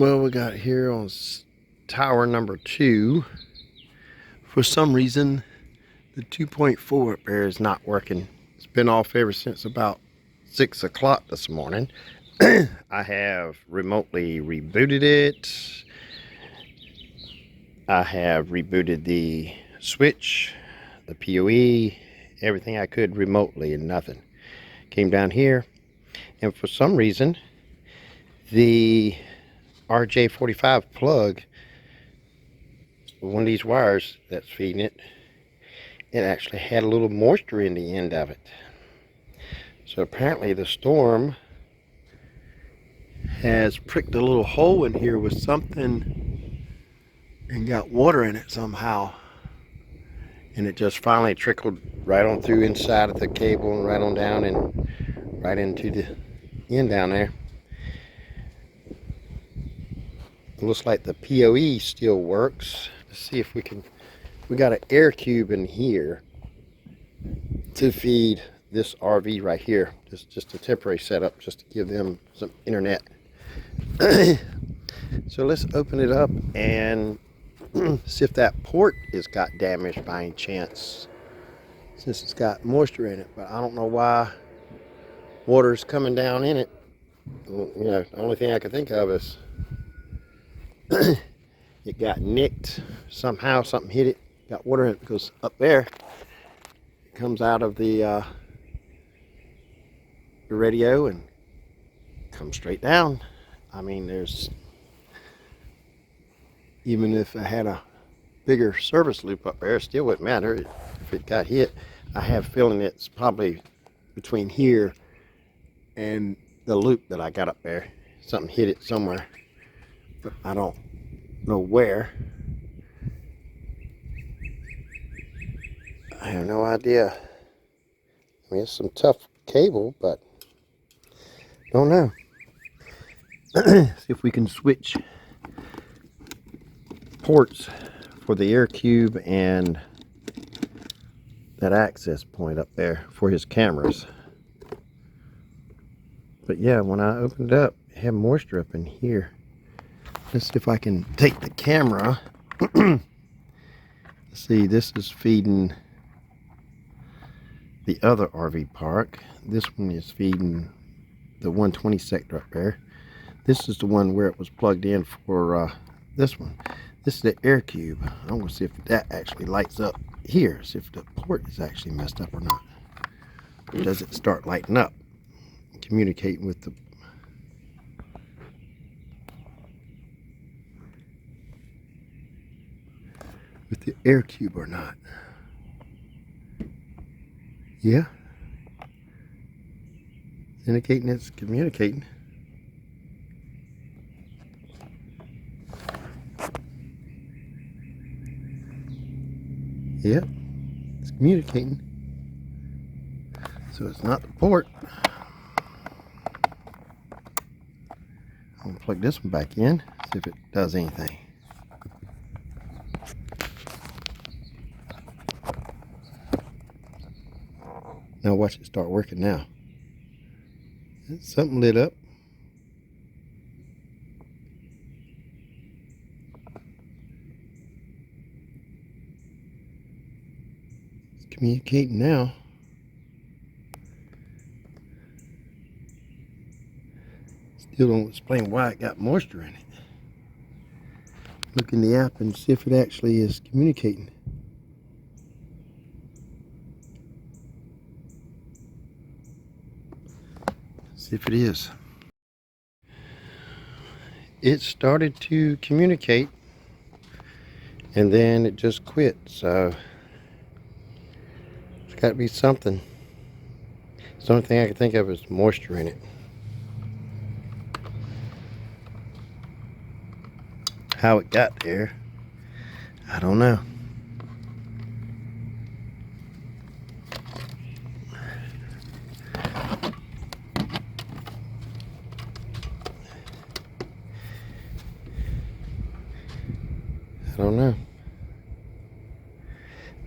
Well, we got here on tower number 2. For some reason, the 2.4 up there is not working. It's been off ever since about 6 o'clock this morning. I have remotely rebooted it. I have rebooted the switch, the PoE, everything I could remotely, and nothing. Came down here, and for some reason, the RJ45 plug, one of these wires that's feeding it, it actually had a little moisture in the end of it. So apparently the storm has pricked a little hole in here with something and got water in it somehow. And it just finally trickled right on through inside of the cable and right on down and right into the end down there. It looks like the PoE still works. Let's see if we can. We got an air cube in here to feed this RV right here. Just a temporary setup just to give them some internet. So let's open it up and see if that port is got damaged by any chance, since it's got moisture in it. But I don't know why water's coming down in it. You know, the only thing I can think of is it got nicked somehow. Something hit it, got water in it, because up there it comes out of the radio and comes straight down. I mean, there's, even if I had a bigger service loop up there, it still wouldn't matter if it got hit. I have a feeling it's probably between here and the loop that I got up there. Something hit it somewhere, but I don't know where. I have no idea. I mean, it's some tough cable, but don't know. See if we can switch ports for the air cube and that access point up there for his cameras. But yeah, when I opened it up, it had moisture up in here. Let's see if I can take the camera. See, this is feeding the other RV park. This one is feeding the 120 sector up there. This is the one where it was plugged in for this one. This is the air cube. I'm going to see if that actually lights up here. See if the port is actually messed up or not. Or does it start lighting up, communicating with the air cube or not? Yeah, indicating it's communicating. Yep, it's communicating. So it's not the port. I'm gonna plug this one back in, see if it does anything. Now watch it start working now. Something lit up. It's communicating now. Still don't explain why it got moisture in it. Look in the app and see if it actually is communicating. See if it is. It started to communicate and then it just quit, so it's got to be something. It's the only thing I can think of is moisture in it. How it got there, I don't know. I don't know.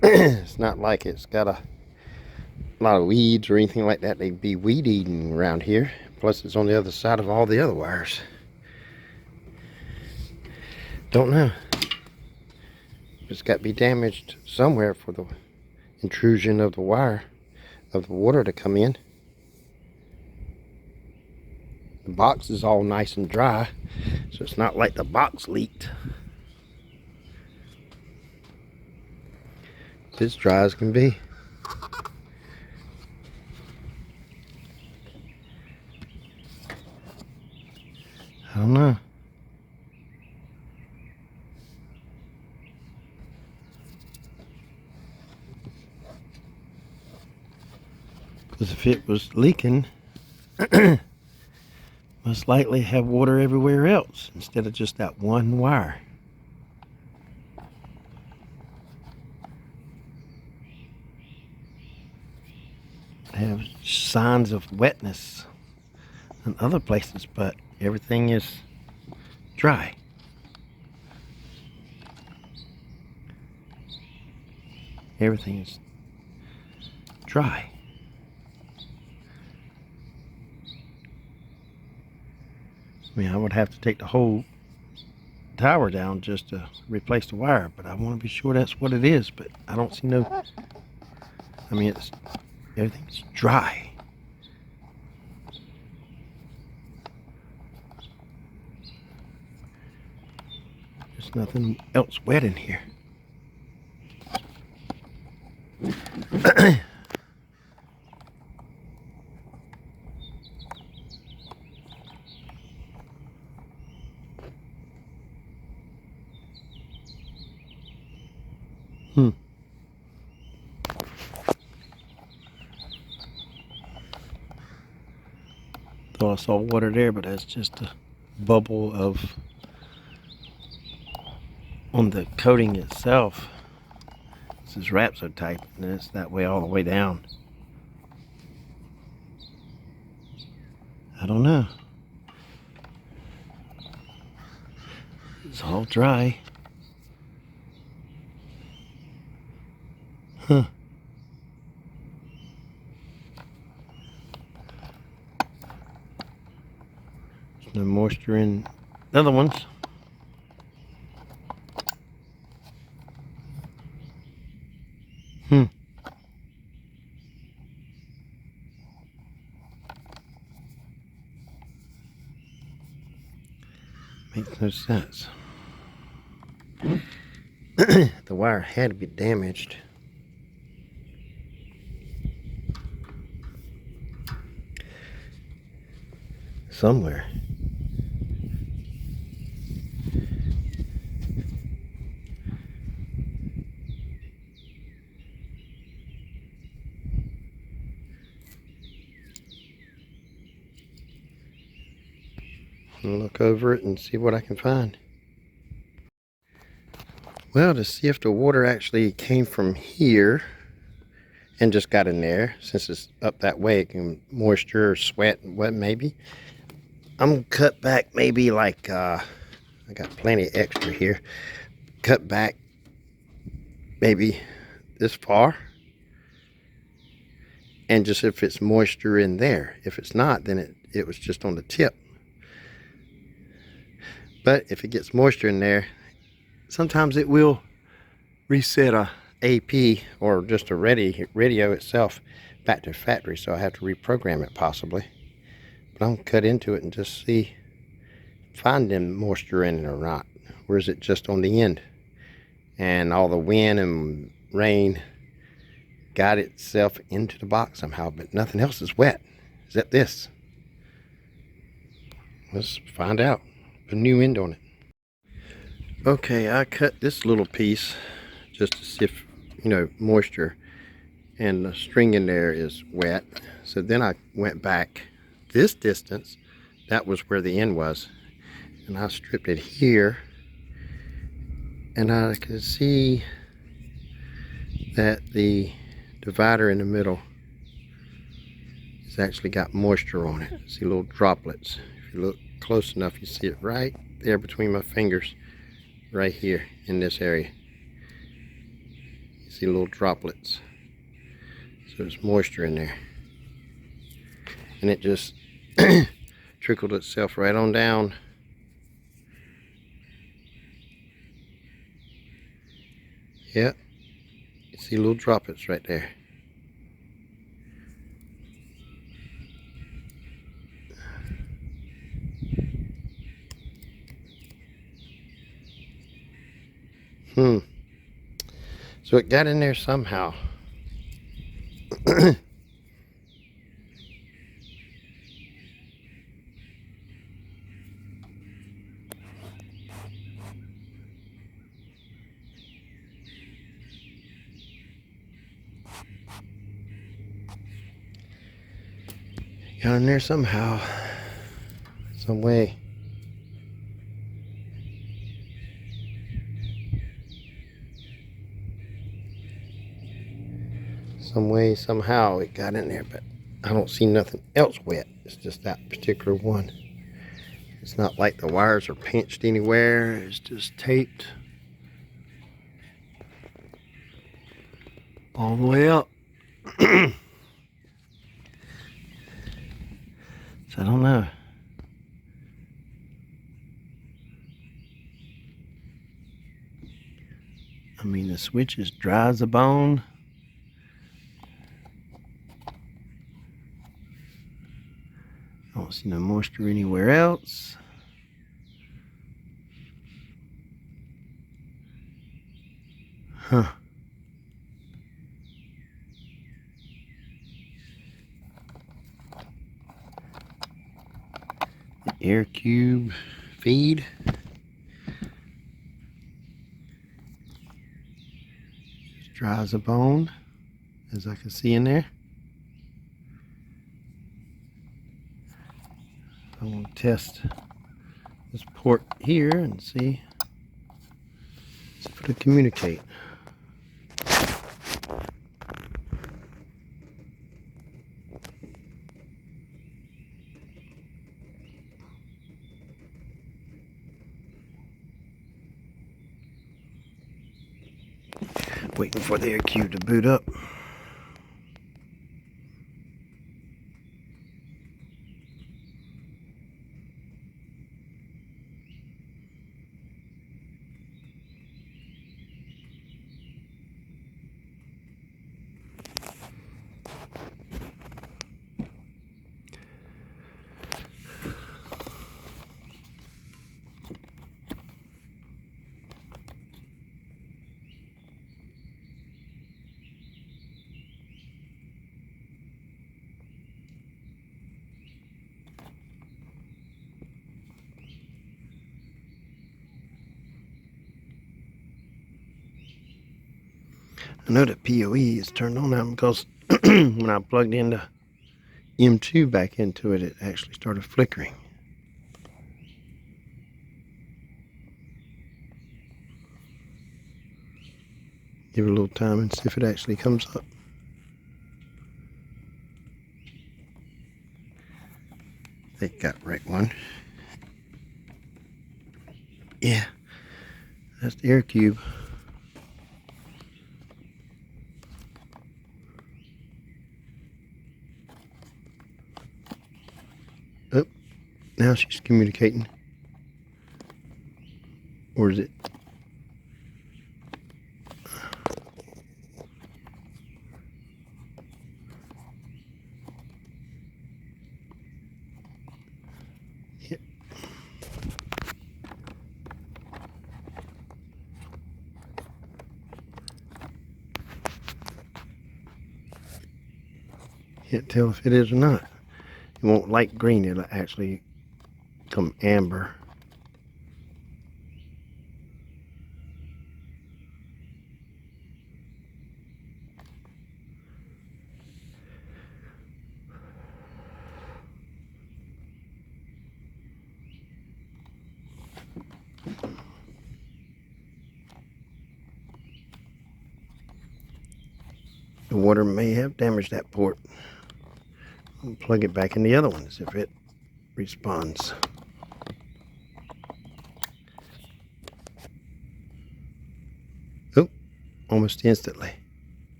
It's not like it's got a lot of weeds or anything like that. They'd be weed eating around here. Plus it's on the other side of all the other wires. Don't know. It's got to be damaged somewhere for the intrusion of the wire, of the water to come in. The box is all nice and dry, so it's not like the box leaked. It's as dry as can be. I don't know. Because if it was leaking, most likely have water everywhere else instead of just that one wire. Have signs of wetness in other places, but everything is dry. Everything is dry. I mean, I would have to take the whole tower down just to replace the wire, but I want to be sure that's what it is, but I don't see no, I mean, everything's dry. There's nothing else wet in here. Thought I saw water there, but that's just a bubble of on the coating itself. This is wrapped so tight, and it's that way all the way down. I don't know. It's all dry. Huh. There's no moisture in the other ones. Makes no sense. The wire had to be damaged. Somewhere. I'll look over it and see what I can find. Well, to see if the water actually came from here and just got in there, since it's up that way, it can moisture or sweat and what maybe. I'm gonna cut back maybe like I got plenty extra here. Cut back maybe this far, and just if it's moisture in there. If it's not, then it was just on the tip. But if it gets moisture in there, sometimes it will reset a AP or just a radio itself back to factory, so I have to reprogram it possibly. But I'm gonna cut into it and just see, find them moisture in it or not. Or is it just on the end? And all the wind and rain got itself into the box somehow, but nothing else is wet except this. Let's find out. Put a new end on it. Okay, I cut this little piece just to see if, moisture, and the string in there is wet. So then I went back this distance. That was where the end was, and I stripped it here, and I could see that the divider in the middle has actually got moisture on it. See little droplets. If you look close enough, you see it right there between my fingers, right here in this area. You see little droplets. So there's moisture in there, and it just trickled itself right on down Yeah, you see little droplets right there. So it got in there somehow. Got in there somehow. Some way. Some way, somehow it got in there, but I don't see nothing else wet. It's just that particular one. It's not like the wires are pinched anywhere. It's just taped all the way up. So I don't know. I mean, the switch is dry as a bone. I don't see no moisture anywhere else. Huh. The air cube feed. It's dry as a bone, as I can see in there. I'm going to test this port here and see if it'll communicate. Waiting for the air cube to boot up. I know that PoE is turned on now because when I plugged in the M2 back into it, it actually started flickering. Give it a little time and see if it actually comes up. I think got the right one. Yeah, that's the air cube. Oh, now she's communicating. Or is it? Yep. Can't tell if it is or not. It won't light green, it'll actually come amber. The water may have damaged that port. I'll plug it back in the other one, see if it responds. Oh, almost instantly.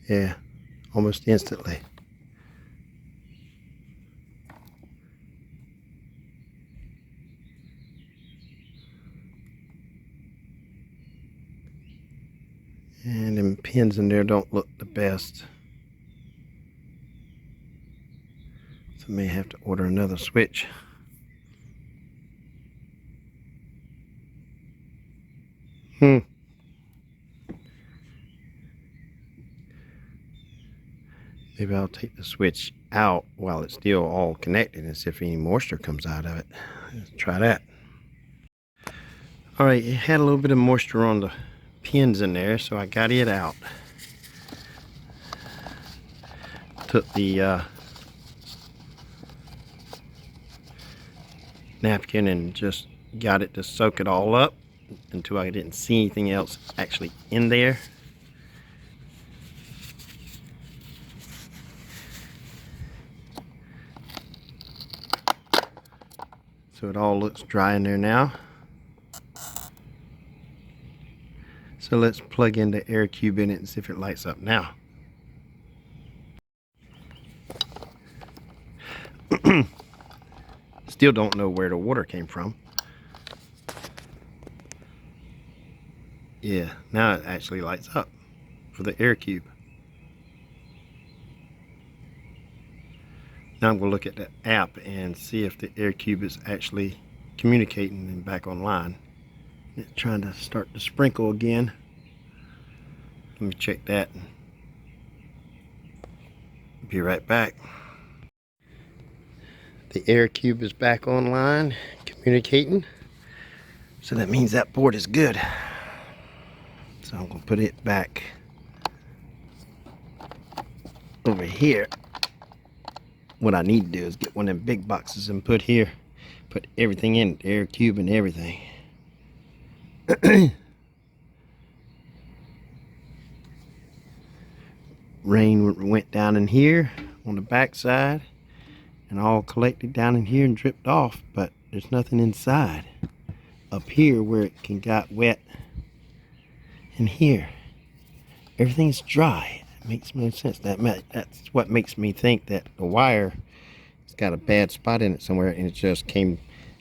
Yeah, almost instantly. pins in there don't look the best. So I may have to order another switch. Maybe I'll take the switch out while it's still all connected and see if any moisture comes out of it. Let's try that. Alright, it had a little bit of moisture on the pins in there, so I got it out. Took the napkin and just got it to soak it all up until I didn't see anything else actually in there. So it all looks dry in there now. So let's plug in the air cube in it and see if it lights up now. Still don't know where the water came from. Yeah, now it actually lights up for the air cube. Now I'm going to look at the app and see if the air cube is actually communicating and back online. It's trying to start to sprinkle again. Let me check that. Be right back. The air cube is back online, communicating. So that means that board is good. So I'm going to put it back over here. What I need to do is get one of them big boxes and put here. Put everything in, the air cube and everything. Rain went down in here on the back side and all collected down in here and dripped off, but there's nothing inside. Up here where it can got wet in here, everything's dry. It makes no sense. That's what makes me think that the wire has got a bad spot in it somewhere, and it just came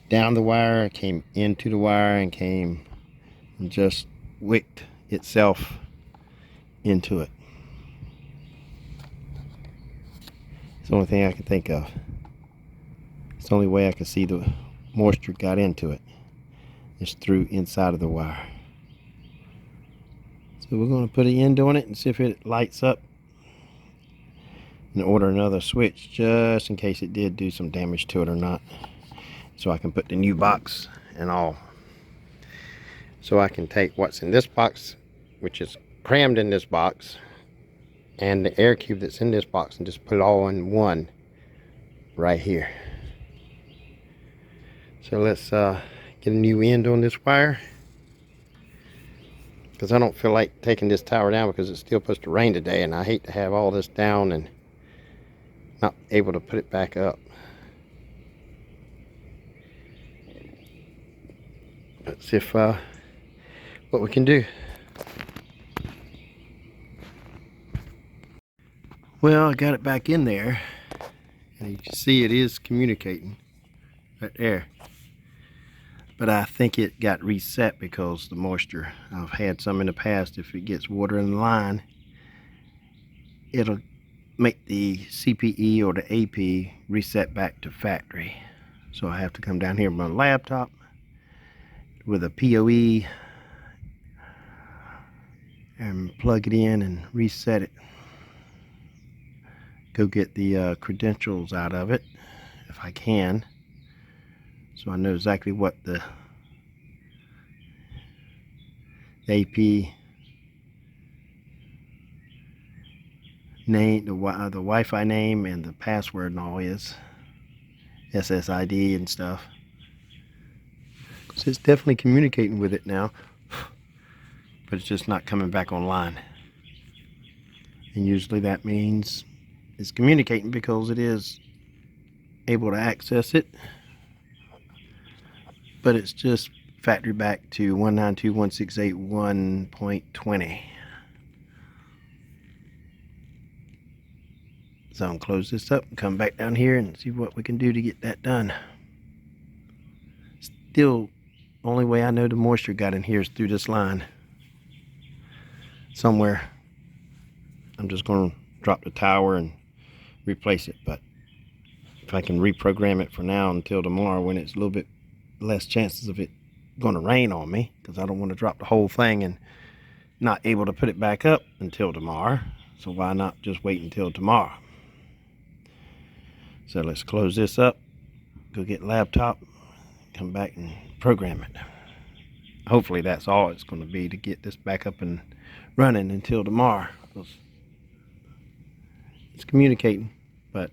down the wire, came into the wire, and came and just wicked itself into it. It's the only thing I can think of. It's the only way I can see the moisture got into it. It's through inside of the wire. So we're going to put an end on it and see if it lights up, and order another switch just in case it did do some damage to it or not, so I can put the new box and all. So I can take what's in this box, which is crammed in this box, and the air cube that's in this box, and just put it all in one right here. So let's get a new end on this wire, because I don't feel like taking this tower down because it's still supposed to rain today, and I hate to have all this down and not able to put it back up. Let's see if what we can do. Well, I got it back in there, and you can see it is communicating right there. But I think it got reset because the moisture. I've had some in the past. If it gets water in the line, it'll make the CPE or the AP reset back to factory. So I have to come down here with my laptop with a PoE and plug it in and reset it. Go get the credentials out of it if I can, so I know exactly what the AP name, the Wi-Fi name, and the password and all is, SSID and stuff. So it's definitely communicating with it now, but it's just not coming back online. And usually that means it's communicating because it is able to access it, but it's just factory back to 192.168.1.20. So I'm gonna close this up and come back down here and see what we can do to get that done. Still, only way I know the moisture got in here is through this line somewhere. I'm just going to drop the tower and replace it. But if I can reprogram it for now until tomorrow, when it's a little bit less chances of it going to rain on me, because I don't want to drop the whole thing and not able to put it back up until tomorrow. So why not just wait until tomorrow? So let's close this up, go get laptop, come back and program it. Hopefully that's all it's going to be to get this back up and running until tomorrow. It's communicating, but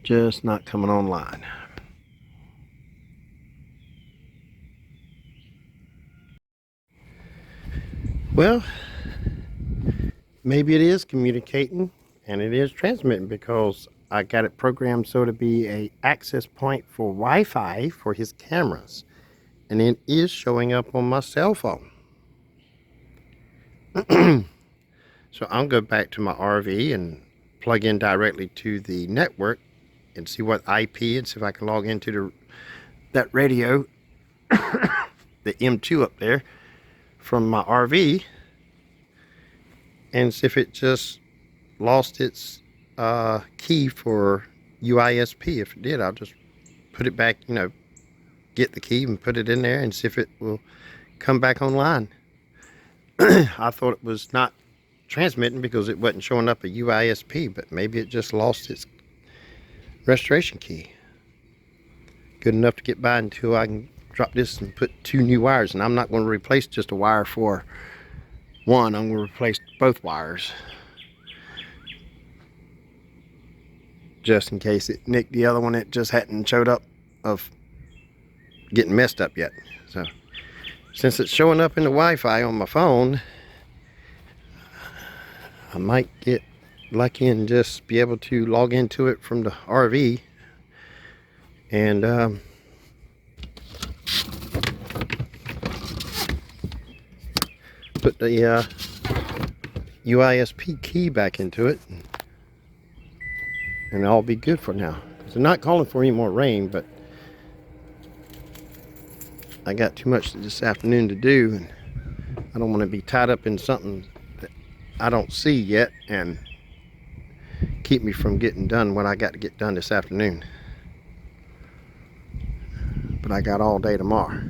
just not coming online. Well, maybe it is communicating and it is transmitting, because I got it programmed so to be a access point for Wi-Fi for his cameras, and it is showing up on my cell phone. So I'll go back to my RV and plug in directly to the network and see what IP, and see if I can log into that radio, the M2 up there from my RV, and see if it just lost its key for WISP. If it did, I'll just put it back, get the key and put it in there and see if it will come back online. I thought it was not transmitting because it wasn't showing up a WISP, but maybe it just lost its restoration key. Good enough to get by until I can drop this and put 2 new wires. And I'm not going to replace just a wire for one, I'm going to replace both wires, just in case it nicked the other one. It just hadn't showed up of getting messed up yet. So since it's showing up in the Wi-Fi on my phone, I might get lucky and just be able to log into it from the RV and put the WISP key back into it, and I'll be good for now. So not calling for any more rain, but I got too much this afternoon to do, and I don't want to be tied up in something that I don't see yet and keep me from getting done what I got to get done this afternoon. But I got all day tomorrow.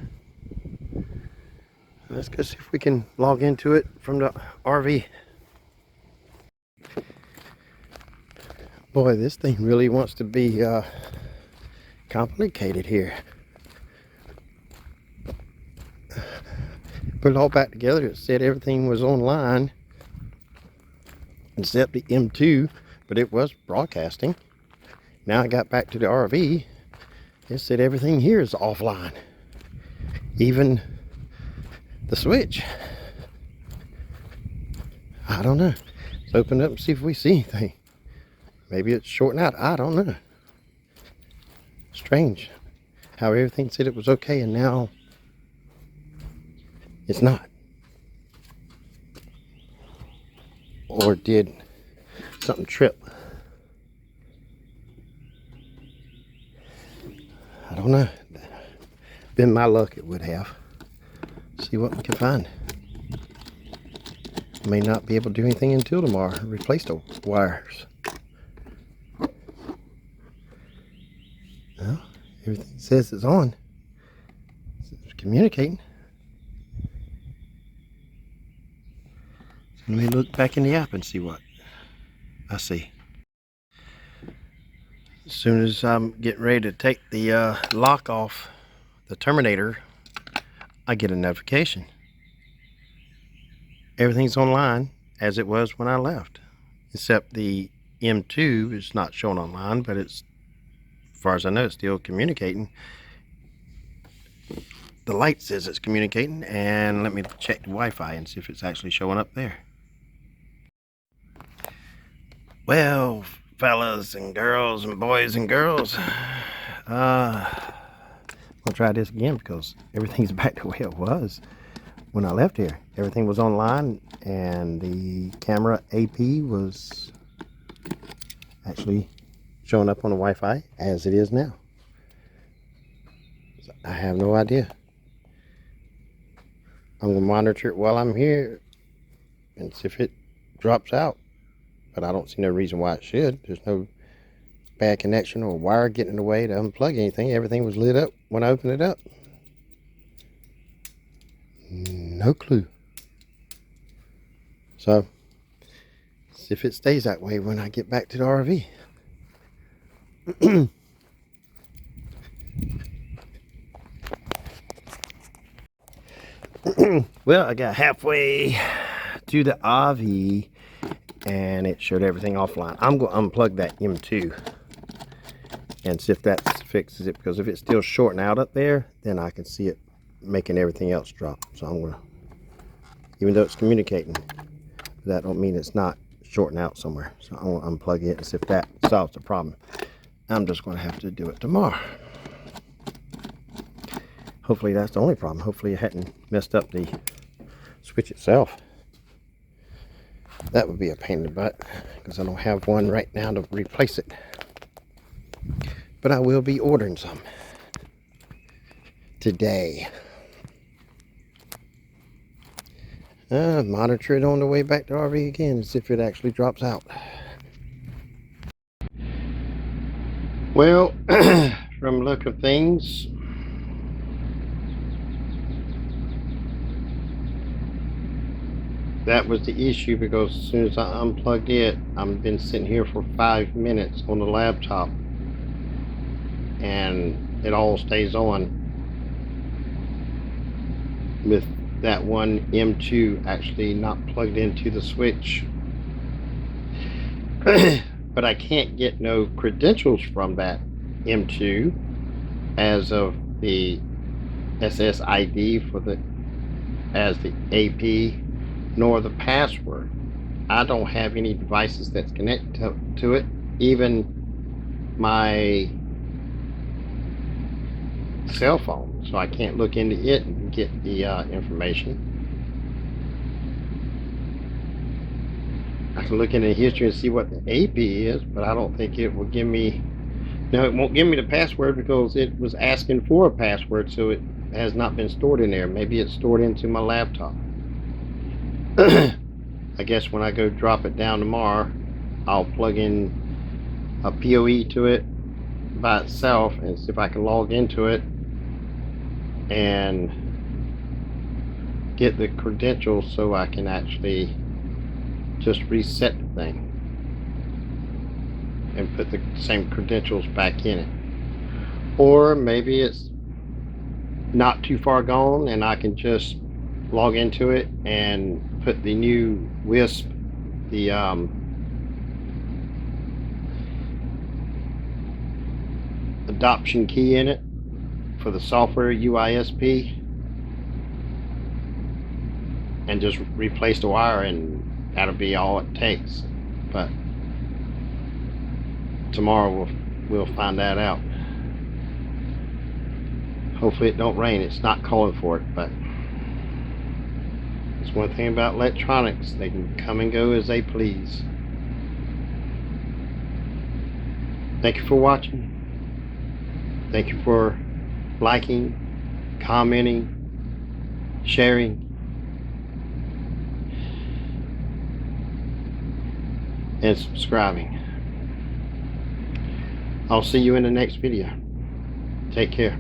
Let's go see if we can log into it from the RV. Boy, this thing really wants to be complicated here. Put it all back together. It said everything was online except the M2, but it was broadcasting. Now I got back to the RV. It said everything here is offline, even the switch. I don't know. Let's open it up and see if we see anything. Maybe it's shorting out. I don't know. Strange how everything said it was okay and now it's not. Or did something trip? I don't know. Been my luck, it would have. See what we can find. May not be able to do anything until tomorrow. Replace the wires. Well, everything says it's on. It's communicating. Let me look back in the app and see what I see. As soon as I'm getting ready to take the lock off the terminator, I get a notification. Everything's online as it was when I left, except the M2 is not showing online, but it's, as far as I know, it's still communicating. The light says it's communicating, and let me check the Wi-Fi and see if it's actually showing up there. Well, fellas and girls and boys and girls, I'll try this again because everything's back the way it was when I left here. Everything was online and the camera AP was actually showing up on the Wi-Fi as it is now. So I have no idea. I'm gonna monitor it while I'm here and see if it drops out. But I don't see no reason why it should. There's no bad connection or wire getting in the way to unplug anything. Everything was lit up when I opened it up. No clue. So, see if it stays that way when I get back to the RV. Well, I got halfway to the RV and it showed everything offline. I'm going to unplug that M2 and see if that fixes it, because if it's still shorting out up there, then I can see it making everything else drop. So I'm going to, even though it's communicating, that don't mean it's not shorting out somewhere. So I'm going to unplug it and see if that solves the problem. I'm just going to have to do it tomorrow. Hopefully that's the only problem. Hopefully it hadn't messed up the switch itself. That would be a pain in the butt, because I don't have one right now to replace it. But I will be ordering some today. Monitor it on the way back to RV again and see if it actually drops out. Well, from the look of things, that was the issue, because as soon as I unplugged it, I've been sitting here for 5 minutes on the laptop and it all stays on with that one M2 actually not plugged into the switch. But I can't get no credentials from that M2 as of the SSID for the as the AP, nor the password. I don't have any devices that's connected to it, even my cell phone, so I can't look into it and get the information. I can look into history and see what the AP is, but I don't think it will give me, no, it won't give me the password because it was asking for a password, so it has not been stored in there. Maybe it's stored into my laptop. I guess when I go drop it down tomorrow, I'll plug in a PoE to it by itself and see if I can log into it and get the credentials so I can actually just reset the thing and put the same credentials back in it. Or maybe it's not too far gone and I can just log into it and put the new WISP, the adoption key in it for the software WISP, and just replace the wire, and that'll be all it takes. But tomorrow we'll find that out. Hopefully it don't rain. It's not calling for it, but it's one thing about electronics, they can come and go as they please. Thank you for watching. Thank you for liking, commenting, sharing, and subscribing. I'll see you in the next video. Take care.